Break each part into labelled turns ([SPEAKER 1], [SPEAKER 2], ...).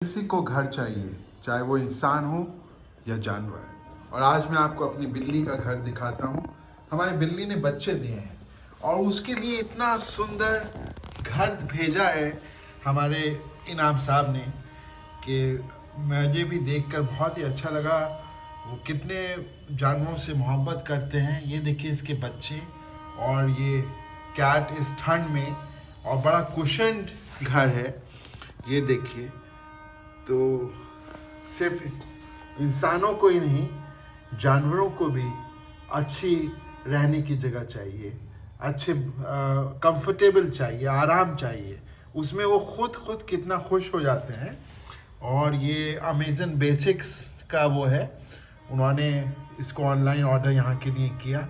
[SPEAKER 1] किसी को घर चाहिए, चाहे वो इंसान हो या जानवर। और आज मैं आपको अपनी बिल्ली का घर दिखाता हूँ। हमारी बिल्ली ने बच्चे दिए हैं और उसके लिए इतना सुंदर घर भेजा है हमारे इनाम साहब ने कि मुझे भी देखकर बहुत ही अच्छा लगा। वो कितने जानवरों से मोहब्बत करते हैं। ये देखिए इसके बच्चे, और ये कैट इस ठंड में, और बड़ा कुशन्ड घर है। ये देखिए, तो सिर्फ इंसानों को ही नहीं, जानवरों को भी अच्छी रहने की जगह चाहिए, अच्छे कंफर्टेबल चाहिए, आराम चाहिए। उसमें वो खुद कितना खुश हो जाते हैं। और ये अमेज़न बेसिक्स का वो है, उन्होंने इसको ऑनलाइन ऑर्डर यहाँ के लिए किया।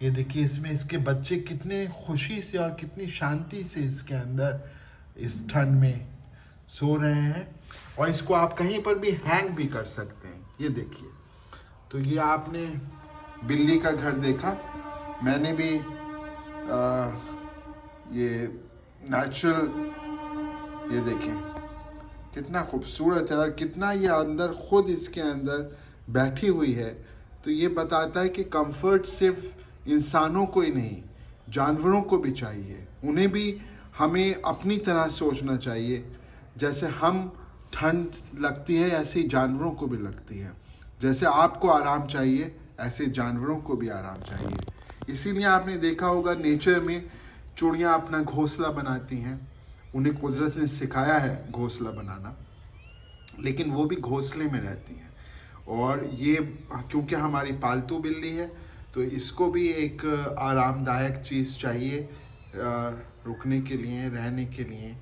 [SPEAKER 1] ये देखिए इसमें इसके बच्चे कितने खुशी से और कितनी शांति से इसके अंदर इस ठंड में सो रहे हैं। और इसको आप कहीं पर भी हैंग भी कर सकते हैं। ये देखिए, तो ये आपने बिल्ली का घर देखा। मैंने भी ये नेचुरल, ये देखें कितना खूबसूरत है और कितना ये अंदर खुद इसके अंदर बैठी हुई है। तो ये बताता है कि कंफर्ट सिर्फ इंसानों को ही नहीं, जानवरों को भी चाहिए। उन्हें भी हमें अपनी तरह सोचना चाहिए। जैसे हम ठंड लगती है ऐसे ही जानवरों को भी लगती है। जैसे आपको आराम चाहिए ऐसे जानवरों को भी आराम चाहिए। इसीलिए आपने देखा होगा नेचर में चिड़ियाँ अपना घोंसला बनाती हैं। उन्हें कुदरत ने सिखाया है घोंसला बनाना, लेकिन वो भी घोंसले में रहती हैं। और ये क्योंकि हमारी पालतू बिल्ली है तो इसको भी एक आरामदायक चीज़ चाहिए रुकने के लिए, रहने के लिए।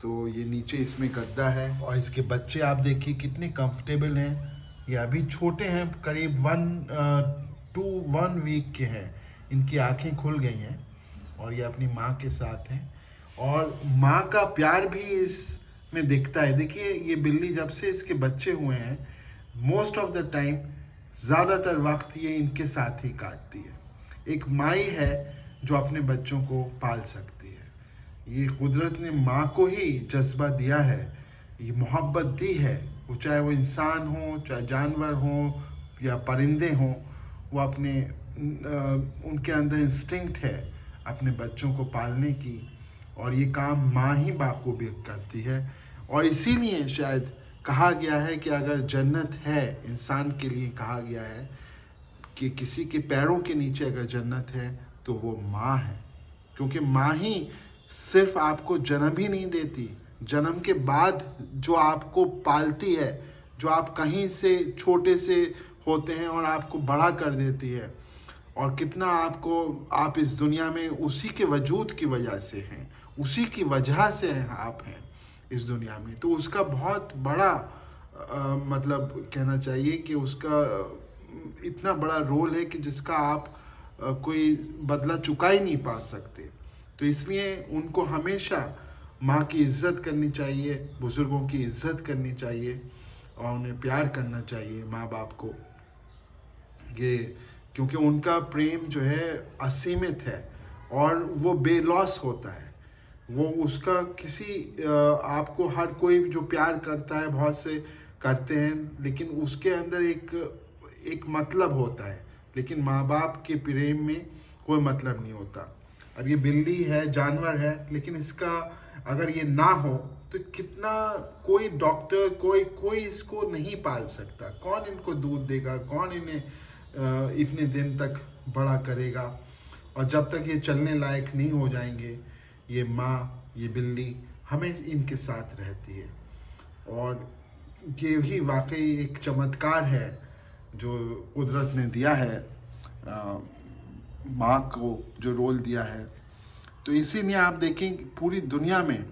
[SPEAKER 1] तो ये नीचे इसमें गद्दा है और इसके बच्चे आप देखिए कितने कंफर्टेबल हैं। ये अभी छोटे हैं, करीब 1 वीक के हैं। इनकी आंखें खुल गई हैं और ये अपनी माँ के साथ हैं। और माँ का प्यार भी इसमें दिखता है। देखिए ये बिल्ली जब से इसके बच्चे हुए हैं, मोस्ट ऑफ द टाइम, ज़्यादातर वक्त ये इनके साथ ही काटती है। एक माई है जो अपने बच्चों को पाल सकती है। ये कुदरत ने माँ को ही जज्बा दिया है, ये मोहब्बत दी है। वो चाहे वो इंसान हो, चाहे जानवर हो या परिंदे हों, वो अपने उनके अंदर इंस्टिंक्ट है अपने बच्चों को पालने की। और ये काम माँ ही बाखूबी करती है। और इसीलिए शायद कहा गया है कि अगर जन्नत है इंसान के लिए, कहा गया है कि किसी के पैरों के नीचे अगर जन्नत है तो वो माँ है। क्योंकि माँ ही सिर्फ आपको जन्म ही नहीं देती, जन्म के बाद जो आपको पालती है, जो आप कहीं से छोटे से होते हैं और आपको बड़ा कर देती है। और कितना आप इस दुनिया में उसी के वजूद की वजह से हैं, उसी की वजह से आप हैं इस दुनिया में। तो उसका बहुत बड़ा मतलब कहना चाहिए कि उसका इतना बड़ा रोल है कि जिसका आप कोई बदला चुका ही नहीं पा सकते। तो इसलिए उनको हमेशा माँ की इज़्ज़त करनी चाहिए, बुज़ुर्गों की इज़्ज़त करनी चाहिए और उन्हें प्यार करना चाहिए, माँ बाप को। ये क्योंकि उनका प्रेम जो है असीमित है और वो बेलॉस होता है। वो उसका किसी आपको हर कोई जो प्यार करता है, बहुत से करते हैं, लेकिन उसके अंदर एक मतलब होता है। लेकिन माँ बाप के प्रेम में कोई मतलब नहीं होता। अब ये बिल्ली है, जानवर है, लेकिन इसका अगर ये ना हो तो कितना, कोई डॉक्टर, कोई इसको नहीं पाल सकता। कौन इनको दूध देगा, कौन इन्हें इतने दिन तक बड़ा करेगा। और जब तक ये चलने लायक नहीं हो जाएंगे, ये माँ, ये बिल्ली हमें इनके साथ रहती है। और ये ही वाकई एक चमत्कार है जो कुदरत ने दिया है, माँ को जो रोल दिया है। तो इसीलिए आप देखें कि पूरी दुनिया में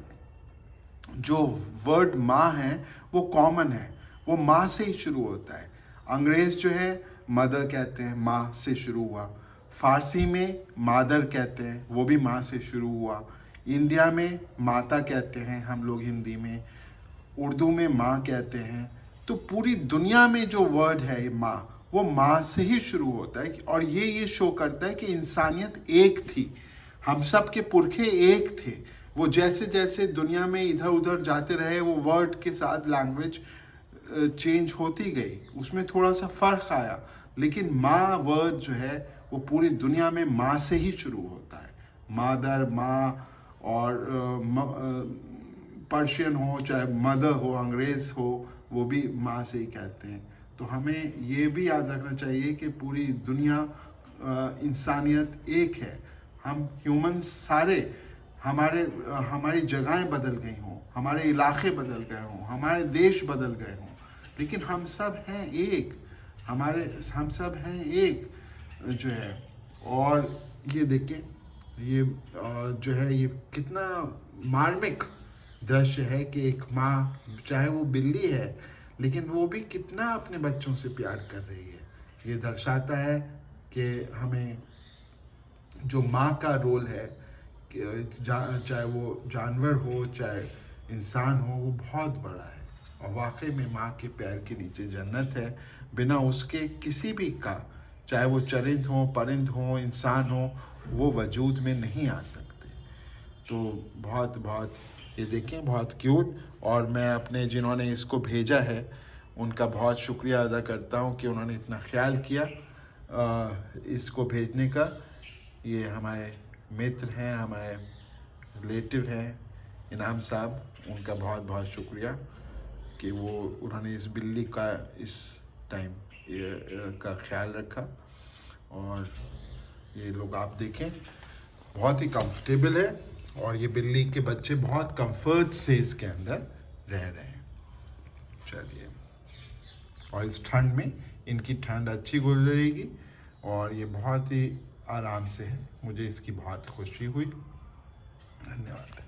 [SPEAKER 1] जो वर्ड माँ है वो कॉमन है, वो माँ से ही शुरू होता है। अंग्रेज़ जो है मदर कहते हैं, माँ से शुरू हुआ। फारसी में मादर कहते हैं, वो भी माँ से शुरू हुआ। इंडिया में माता कहते हैं हम लोग, हिंदी में, उर्दू में माँ कहते हैं। तो पूरी दुनिया में जो वर्ड है माँ, वो माँ से ही शुरू होता है। और ये शो करता है कि इंसानियत एक थी, हम सब के पुरखे एक थे। वो जैसे जैसे दुनिया में इधर उधर जाते रहे, वो वर्ड के साथ लैंग्वेज चेंज होती गई, उसमें थोड़ा सा फ़र्क आया, लेकिन माँ वर्ड जो है वो पूरी दुनिया में माँ से ही शुरू होता है। मादर, माँ, और पर्शियन हो चाहे मदर हो, अंग्रेज़ हो, वो भी माँ से ही कहते हैं। तो हमें ये भी याद रखना चाहिए कि पूरी दुनिया, इंसानियत एक है। हम ह्यूमंस सारे, हमारी जगहें बदल गई हों, हमारे इलाके बदल गए हों, हमारे देश बदल गए हों, लेकिन हम सब हैं एक। हम सब हैं एक जो है। और ये देखिए, ये जो है ये कितना मार्मिक दृश्य है कि एक माँ, चाहे वो बिल्ली है, लेकिन वो भी कितना अपने बच्चों से प्यार कर रही है। ये दर्शाता है कि हमें जो माँ का रोल है, चाहे वो जानवर हो चाहे इंसान हो, वो बहुत बड़ा है। और वाकई में माँ के पैर के नीचे जन्नत है। बिना उसके किसी भी का, चाहे वो चरिंद हो, परिंद हो, इंसान हो, वो वजूद में नहीं आ सकते। तो बहुत बहुत, ये देखें, बहुत क्यूट। और मैं अपने जिन्होंने इसको भेजा है उनका बहुत शुक्रिया अदा करता हूँ कि उन्होंने इतना ख्याल किया इसको भेजने का। ये हमारे मित्र हैं, हमारे रिलेटिव हैं, इनाम साहब, उनका बहुत बहुत शुक्रिया कि उन्होंने इस बिल्ली का इस टाइम का ख्याल रखा। और ये लोग आप देखें, बहुत ही कंफर्टेबल है, और ये बिल्ली के बच्चे बहुत कंफर्ट से इसके अंदर रह रहे हैं। चलिए, और इस ठंड में इनकी ठंड अच्छी गुजरेगी, और ये बहुत ही आराम से है। मुझे इसकी बहुत खुशी हुई। धन्यवाद।